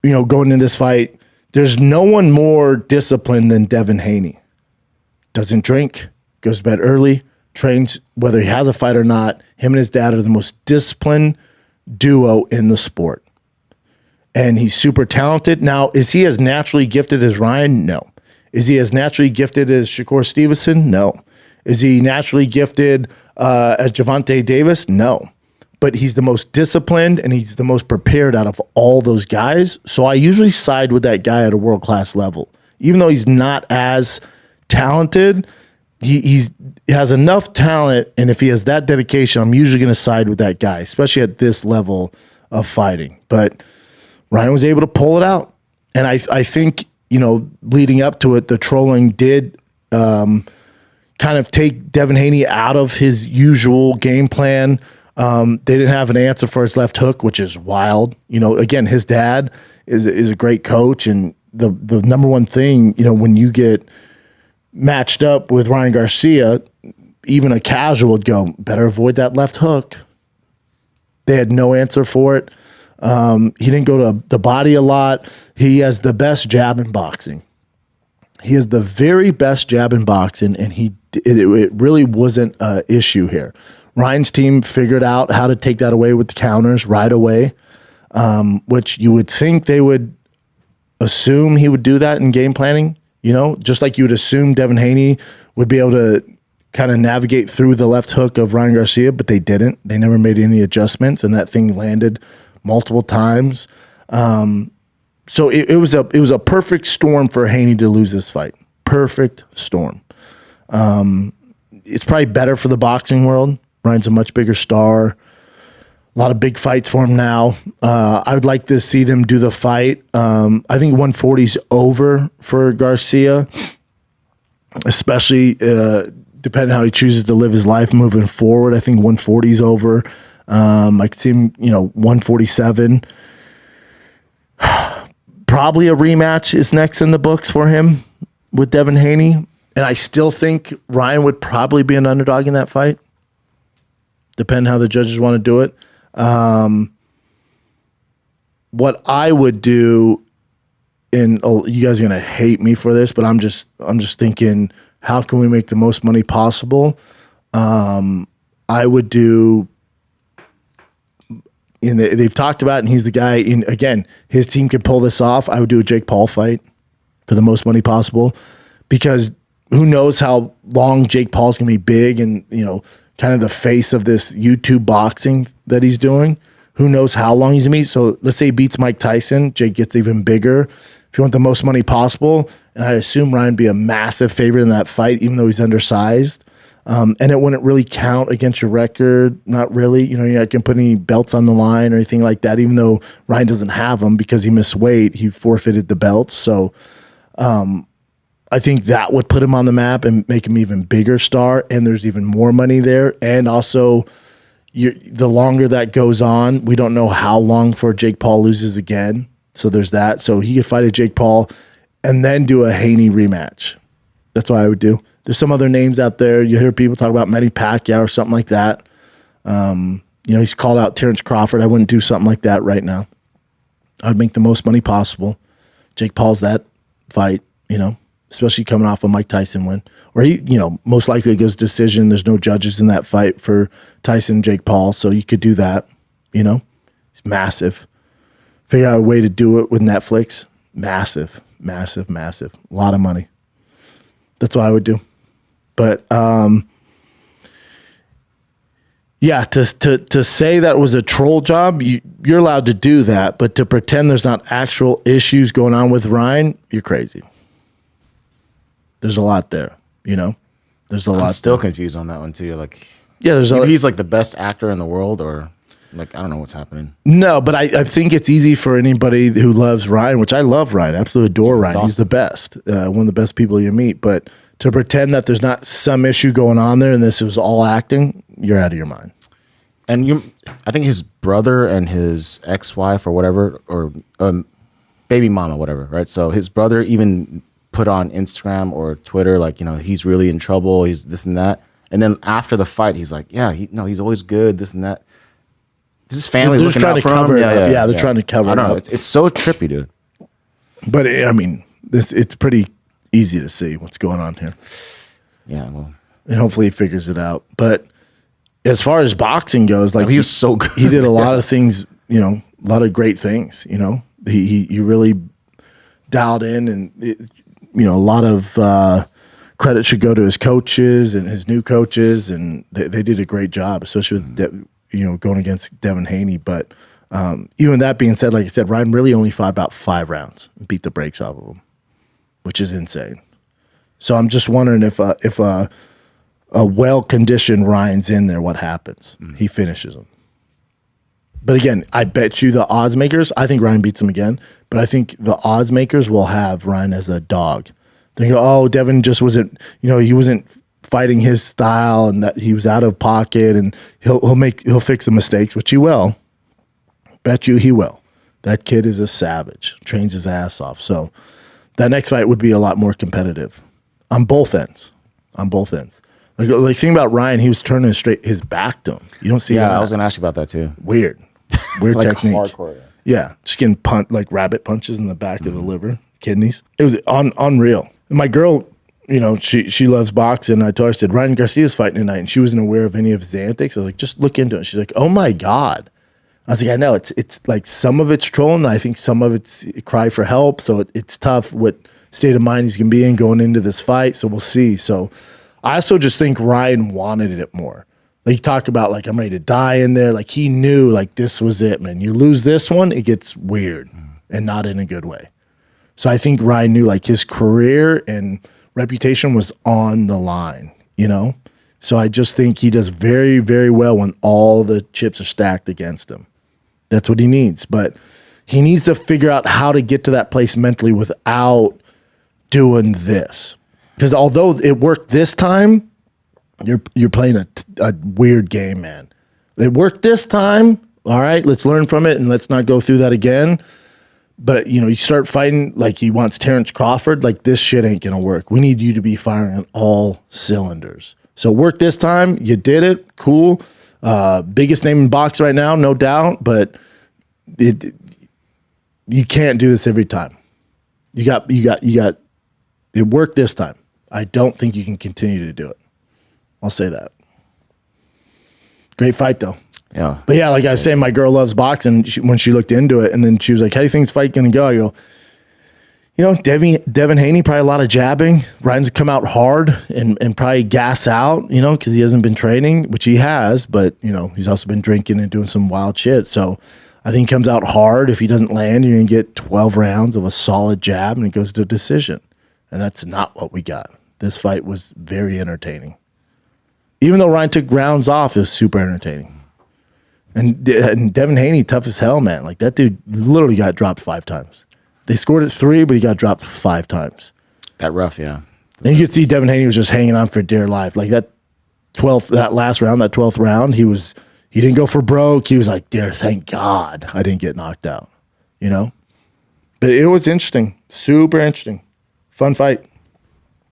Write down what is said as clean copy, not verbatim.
going in this fight, there's no one more disciplined than Devin Haney. Doesn't drink, goes to bed early, trains whether he has a fight or not. Him and his dad are the most disciplined duo in the sport. And he's super talented. Now, is he as naturally gifted as Ryan? No. Is he as naturally gifted as Shakur Stevenson? No. Is he naturally gifted as Gervonta Davis? No. But he's the most disciplined and he's the most prepared out of all those guys. So I usually side with that guy at a world-class level. Even though he's not as talented, he has enough talent, and if he has that dedication, I'm usually going to side with that guy, especially at this level of fighting. But Ryan was able to pull it out. And I think, leading up to it, the trolling did kind of take Devin Haney out of his usual game plan. They didn't have an answer for his left hook, which is wild. Again, his dad is a great coach, and the number one thing, when you get matched up with Ryan Garcia, even a casual would go, better avoid that left hook. They had no answer for it. He didn't go to the body a lot. He has the best jab in boxing. He has the very best jab in boxing, and it really wasn't an issue here. Ryan's team figured out how to take that away with the counters right away, which you would think they would assume he would do that in game planning, just like you would assume Devin Haney would be able to kind of navigate through the left hook of Ryan Garcia, but they didn't. They never made any adjustments, and that thing landed multiple times. So it was a perfect storm for Haney to lose this fight. Perfect storm. It's probably better for the boxing world. Ryan's a much bigger star. A lot of big fights for him now. I would like to see them do the fight. I think 140 is over for Garcia, especially depending how he chooses to live his life moving forward. I think 140 is over. I could see him, 147. Probably a rematch is next in the books for him with Devin Haney. And I still think Ryan would probably be an underdog in that fight, depending how the judges want to do it. What I would do, and you guys are going to hate me for this, but I'm just thinking, how can we make the most money possible? I would do, they've talked about it, and he's the guy, again, his team can pull this off. I would do a Jake Paul fight for the most money possible, because who knows how long Jake Paul's going to be big and, kind of the face of this YouTube boxing that he's doing. Who knows how long he's going to be. So let's say he beats Mike Tyson. Jake gets even bigger. If you want the most money possible, and I assume Ryan would be a massive favorite in that fight, even though he's undersized. And it wouldn't really count against your record. Not really. You're not going to put any belts on the line or anything like that, even though Ryan doesn't have them because he missed weight. He forfeited the belts. So I think that would put him on the map and make him even bigger star, and there's even more money there. And also, the longer that goes on, we don't know how long before Jake Paul loses again. So there's that. So he could fight a Jake Paul and then do a Haney rematch. That's what I would do. There's some other names out there. You hear people talk about Manny Pacquiao or something like that. He's called out Terrence Crawford. I wouldn't do something like that right now. I'd make the most money possible. Jake Paul's that fight, especially coming off a Mike Tyson win. Or he, most likely goes decision. There's no judges in that fight for Tyson and Jake Paul, so you could do that, It's massive. Figure out a way to do it with Netflix. Massive, massive, massive. A lot of money. That's what I would do. But, yeah, to say that was a troll job, you're allowed to do that, but to pretend there's not actual issues going on with Ryan, you're crazy. There's a lot there, There's a lot. I'm still confused on that one too. He's like the best actor in the world, or I don't know what's happening. No, but I think it's easy for anybody who loves Ryan, which I love Ryan, absolutely adore Ryan. Awesome. He's the best, one of the best people you meet. But to pretend that there's not some issue going on there and this is all acting, you're out of your mind. And I think his brother and his ex-wife or whatever, or baby mama, whatever, right? So his brother even put on Instagram or Twitter, he's really in trouble, he's this and that. And then after the fight, he's like, yeah, he's always good, this and that. This is family They're just looking trying out to for cover him. it up. Yeah, they're trying to cover I it don't know. up. It's so trippy, dude. But I mean, it's pretty easy to see what's going on here. Yeah, well, And hopefully he figures it out. But as far as boxing goes, like he was so good. He did a lot of things, you know, a lot of great things. You know, he really dialed in, and you know, a lot of credit should go to his coaches and his new coaches, and they did a great job, especially with you know, going against Devin Haney. But even that being said, like I said, Ryan really only fought about 5 rounds and beat the brakes off of him, which is insane. So I'm just wondering if a well-conditioned Ryan's in there, what happens? He finishes him. But again, I bet you the odds makers, I think Ryan beats him again, but I think the odds makers will have Ryan as a dog. They go, oh, Devin just wasn't, you know, he wasn't fighting his style, and that he was out of pocket, and he'll fix the mistakes, which he will. Bet you he will. That kid is a savage, trains his ass off. So that next fight would be a lot more competitive on both ends. Like think about Ryan, he was turning his back to him. You don't see yeah, that. I was gonna ask you about that too. Weird Like technique. hardcore. Yeah, just getting like rabbit punches in the back of the liver, kidneys. It was unreal. And my girl, you know, she loves boxing. I told her, I said, Ryan Garcia's fighting tonight, and she wasn't aware of any of his antics. I was like, just look into it. She's like, oh my God. I was like, I know, it's like some of it's trolling. I think some of it's cry for help. So it's tough what state of mind he's going to be in going into this fight. So we'll see. So I also just think Ryan wanted it more. Like he talked about, like, I'm ready to die in there. Like he knew, like, this was it, man. You lose this one, it gets weird and not in a good way. So I think Ryan knew, like, his career and reputation was on the line, you know? So I just think he does very, very well when all the chips are stacked against him. That's what he needs. But he needs to figure out how to get to that place mentally without doing this. Because although it worked this time, you're playing a weird game, man. It worked this time. All right, let's learn from it and let's not go through that again. But, you know, you start fighting like he wants Terrence Crawford, like this shit ain't going to work. We need you to be firing on all cylinders. So work this time. You did it. Cool. Biggest name in box right now, no doubt. But you can't do this every time. You got. It worked this time. I don't think you can continue to do it. I'll say that. Great fight though. Yeah. But yeah, like I was saying, my girl loves boxing. When she looked into it, and then she was like, how do you think this fight going to go? I go, you know, Devin Haney, probably a lot of jabbing. Ryan's come out hard and probably gas out, you know, because he hasn't been training, which he has, but, you know, he's also been drinking and doing some wild shit. So I think he comes out hard. If he doesn't land, you're going to get 12 rounds of a solid jab, and it goes to a decision. And that's not what we got. This fight was very entertaining. Even though Ryan took rounds off, it was super entertaining. And Devin Haney, tough as hell, man. Like, that dude literally got dropped 5 times. They scored at 3, but he got dropped 5 times. That rough, yeah. And you could see Devin Haney was just hanging on for dear life. Like that last round, that 12th round, he didn't go for broke. He was like, dear, thank God I didn't get knocked out, you know? But it was interesting. Super interesting. Fun fight.